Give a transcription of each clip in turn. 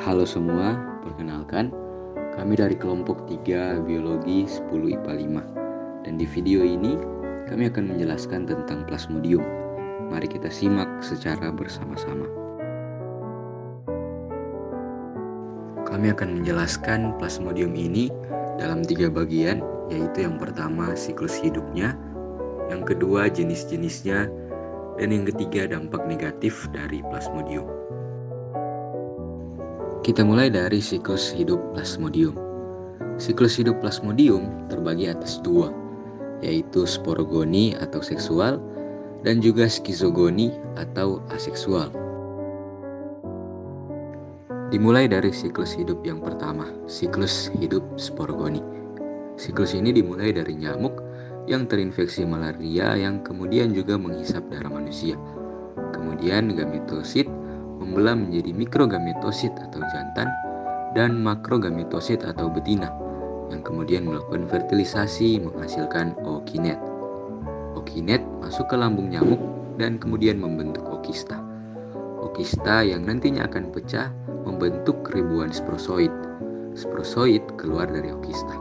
Halo semua, perkenalkan kami dari kelompok 3 Biologi 10 IPA 5. Dan di video ini kami akan menjelaskan tentang plasmodium. Mari kita simak secara bersama-sama. Kami akan menjelaskan plasmodium ini dalam 3 bagian, yaitu yang pertama siklus hidupnya, yang kedua jenis-jenisnya, dan yang ketiga dampak negatif dari plasmodium. Kita mulai dari siklus hidup plasmodium. Siklus hidup plasmodium terbagi atas dua, yaitu sporogoni atau seksual dan juga skizogoni atau aseksual. Dimulai dari siklus hidup yang pertama, siklus hidup sporogoni. Siklus ini dimulai dari nyamuk yang terinfeksi malaria yang kemudian juga menghisap darah manusia. Kemudian gametosit membelah menjadi mikrogametosit atau jantan dan makrogametosit atau betina yang kemudian melakukan fertilisasi menghasilkan ookinet. Ookinet masuk ke lambung nyamuk dan kemudian membentuk okista. Okista yang nantinya akan pecah membentuk ribuan sporozoid. Sporozoid keluar dari okista.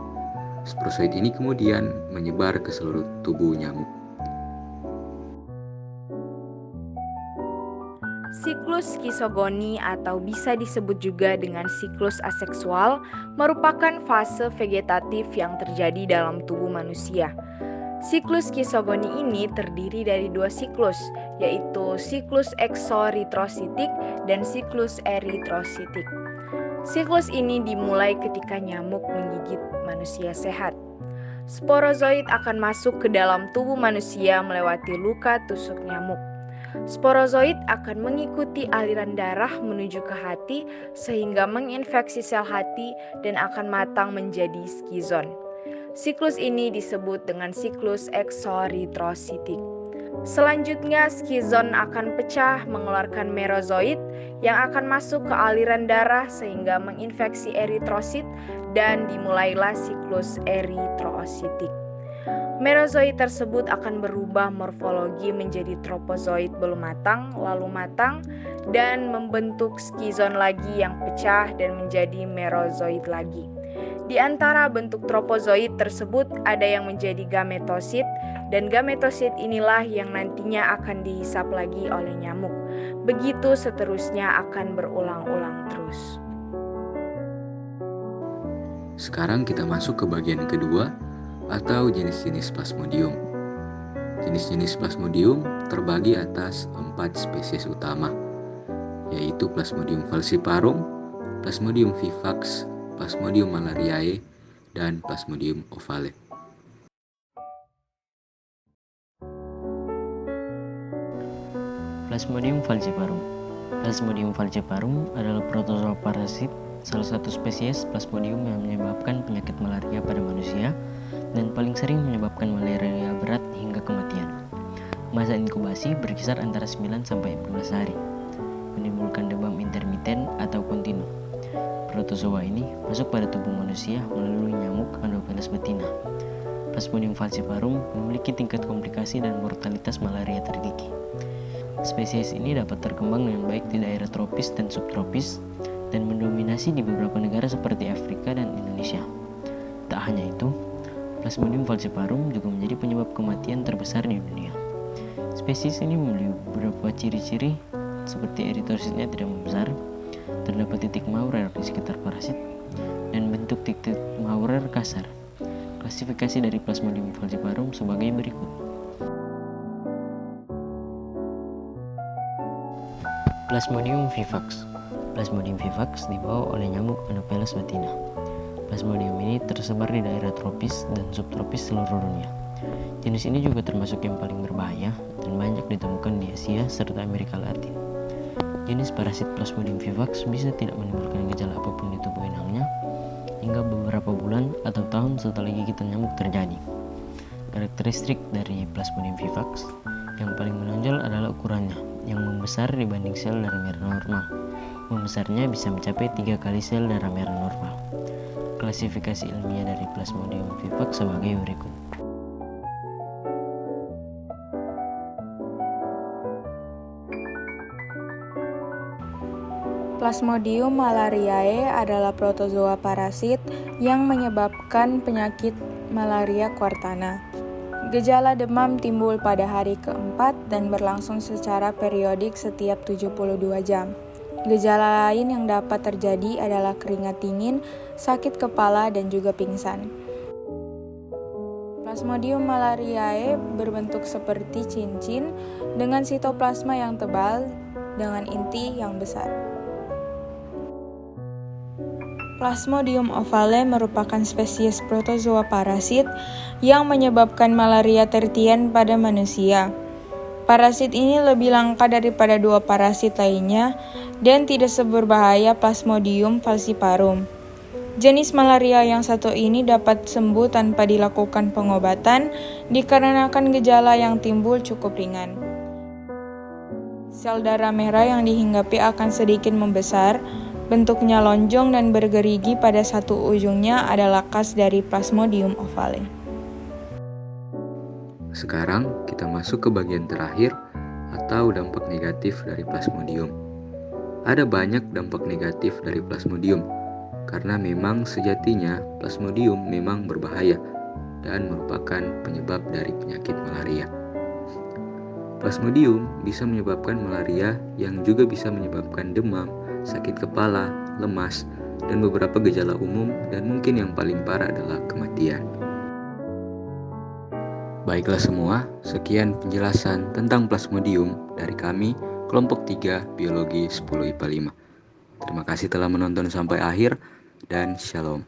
Sporozoid ini kemudian menyebar ke seluruh tubuh nyamuk. Siklus skizogoni atau bisa disebut juga dengan siklus aseksual merupakan fase vegetatif yang terjadi dalam tubuh manusia. Siklus skizogoni ini terdiri dari dua siklus, yaitu siklus eksoritrositik dan siklus eritrositik. Siklus ini dimulai ketika nyamuk menggigit manusia sehat. Sporozoid akan masuk ke dalam tubuh manusia melewati luka tusuk nyamuk. Sporozoid akan mengikuti aliran darah menuju ke hati sehingga menginfeksi sel hati dan akan matang menjadi skizon. Siklus ini disebut dengan siklus eksoritrositik. Selanjutnya skizon akan pecah mengeluarkan merozoid yang akan masuk ke aliran darah sehingga menginfeksi eritrosit dan dimulailah siklus eritrositik. Merozoid tersebut akan berubah morfologi menjadi tropozoid belum matang, lalu matang, dan membentuk skizon lagi yang pecah dan menjadi merozoid lagi. Di antara bentuk tropozoid tersebut ada yang menjadi gametosit, dan gametosit inilah yang nantinya akan dihisap lagi oleh nyamuk. Begitu seterusnya akan berulang-ulang terus. Sekarang kita masuk ke bagian kedua, atau jenis-jenis plasmodium. Jenis-jenis plasmodium terbagi atas 4 spesies utama, yaitu Plasmodium falciparum, Plasmodium vivax, Plasmodium malariae, dan Plasmodium ovale. Plasmodium falciparum. Plasmodium falciparum adalah protozoa parasit, salah satu spesies plasmodium yang menyebabkan penyakit malaria pada manusia dan paling sering menyebabkan malaria berat hingga kematian. Masa inkubasi berkisar antara 9 sampai 14 hari. Menimbulkan demam intermiten atau kontinu. Protozoa ini masuk pada tubuh manusia melalui nyamuk Anopheles betina. Plasmodium falciparum memiliki tingkat komplikasi dan mortalitas malaria tertinggi. Spesies ini dapat terkembang dengan baik di daerah tropis dan subtropis dan mendominasi di beberapa negara seperti Afrika dan Indonesia. Tak hanya itu, Plasmodium falciparum juga menjadi penyebab kematian terbesar di dunia. Spesies ini memiliki beberapa ciri-ciri seperti eritrositnya tidak membesar, terdapat titik Maurer di sekitar parasit, dan bentuk titik Maurer kasar. Klasifikasi dari Plasmodium falciparum sebagai berikut. Plasmodium vivax. Plasmodium vivax dibawa oleh nyamuk Anopheles betina. Plasmodium ini tersebar di daerah tropis dan subtropis seluruh dunia. Jenis ini juga termasuk yang paling berbahaya dan banyak ditemukan di Asia serta Amerika Latin. Jenis parasit Plasmodium vivax bisa tidak menimbulkan gejala apapun di tubuh inangnya hingga beberapa bulan atau tahun setelah gigitan nyamuk terjadi. Karakteristik dari Plasmodium vivax yang paling menonjol adalah ukurannya yang membesar dibanding sel darah merah normal. Membesarnya bisa mencapai 3 kali sel darah merah normal. Klasifikasi ilmiah dari Plasmodium vivax sebagai berikut. Plasmodium malariae adalah protozoa parasit yang menyebabkan penyakit malaria kuartana. Gejala demam timbul pada hari keempat dan berlangsung secara periodik setiap 72 jam. Gejala lain yang dapat terjadi adalah keringat dingin, sakit kepala, dan juga pingsan. Plasmodium malariae berbentuk seperti cincin dengan sitoplasma yang tebal dengan inti yang besar. Plasmodium ovale merupakan spesies protozoa parasit yang menyebabkan malaria tertian pada manusia. Parasit ini lebih langka daripada dua parasit lainnya dan tidak seberbahaya Plasmodium falciparum. Jenis malaria yang satu ini dapat sembuh tanpa dilakukan pengobatan dikarenakan gejala yang timbul cukup ringan. Sel darah merah yang dihinggapi akan sedikit membesar, bentuknya lonjong dan bergerigi pada satu ujungnya adalah khas dari Plasmodium ovale. Sekarang kita masuk ke bagian terakhir atau dampak negatif dari Plasmodium. Ada banyak dampak negatif dari Plasmodium, karena memang sejatinya Plasmodium memang berbahaya dan merupakan penyebab dari penyakit malaria. Plasmodium bisa menyebabkan malaria yang juga bisa menyebabkan demam, sakit kepala, lemas, dan beberapa gejala umum dan mungkin yang paling parah adalah kematian. Baiklah semua, sekian penjelasan tentang Plasmodium dari kami, kelompok 3 Biologi 10 IPA 5. Terima kasih telah menonton sampai akhir dan shalom.